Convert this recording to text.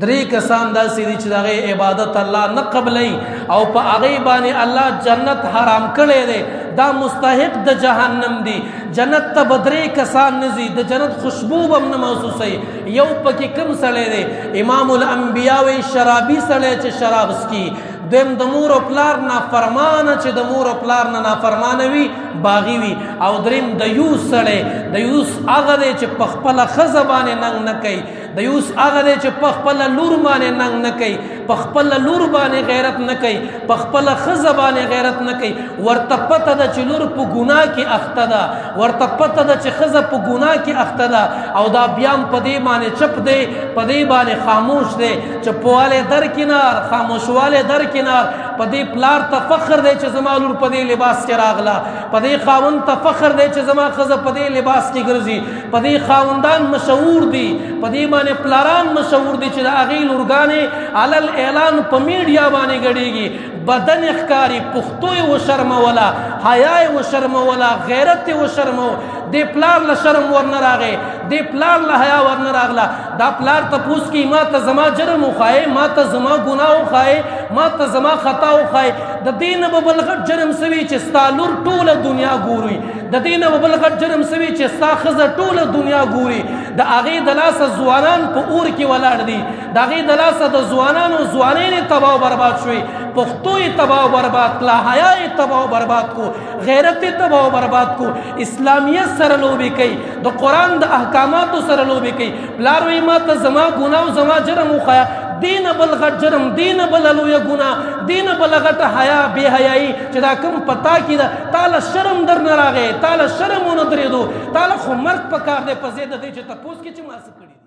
درې کسان داسې دي چې د هغې عبادت الله نه قبلوي او په هغې باندې الله جنت حرام کړی دی، دا مستحق د جهنم دي. جنت ته به درې کسان نه ځي، د جنت خوشبو به هم نه محسوسوي. یو پکې کوم سړی دی؟ امام الانبیا وایي شرابي سړی چې شراب څکي. دویم د مور او پلار نافرمانه چې د مور او پلار نه نافرمانه وي، باغي وي. او دریم د یوس سړی، د یوس هغه دی چې په خپله ښځه باندې ننګ نه کوي، د یوس هغه دی چې په خپله لور باندې ننګ نه کوي، په خپله لور باندې غیرت نه کوي، په خپله ښځه باندې غیرت نه کوي. ورته پته ده چې لور په ګناه کې اخته ده، ورته پته ده چې ښځه په ګناه کې اخته ده، او دا بیا هم په دې باندې چپ دی، په دې باندې خاموش دی. چپوالی درکنار، خاموشوالی درکنار. په دې پلار ته فخر دی چې زما لور په دې لباس کې راغله، په دې خاوند ته فخر دی چې زما ښځه په دې لباس کې ګرځي. په دې خاوندان مشهور دي، په دې باندې پلاران مشهور دي چې د هغې لورګانې علل اعلان په میډیا باندې ګډېږي. بدن ښکاري، پښتو یې وشرموله، حیا یې وشرموله، غیرت یې وشرمو. دې پلار له شرم ورنه راغی، دې پلار له حیا ورنه راغله. دا پلار تپوس کوي ما ته زما جرم وښایې، ما ته زما ګناه وښایې، ما ته زما خطا وښایې. د دې نه به بل غټ جرم سوي چې ستا لور ټوله دنیا ګوري، د دې نه به بل غټ جرم سوي چې ستا ښځه ټوله دنیا ګوري. د هغې د لاسه ځوانان په اور کې ولاړ دي، د هغې د لاسه د ځوانانو ځوانۍ یې تباه و برباد شوې، پښتو یې تباه و برباد کړه، حیا یې تباه و برباد کو، غیرت یې تباه و برباد کو. اسلامیت سره لوبې کوي، د قرآن د احکاماتو سره لوبې کوي. پلار وایي ما ته زما ګناه او زما جرم وښایه، دینه بل غټ جرم، دینه بل لویه ګناه، دینه بل غټه حیا بې حیایي چې دا کوم پتا کې ده. تاله شرم در نه راغی، تاله شرم ونه درېدو، تاله خو مرګ په کار دی په ضد د دې چې تپوس کې چې ما څه کړي.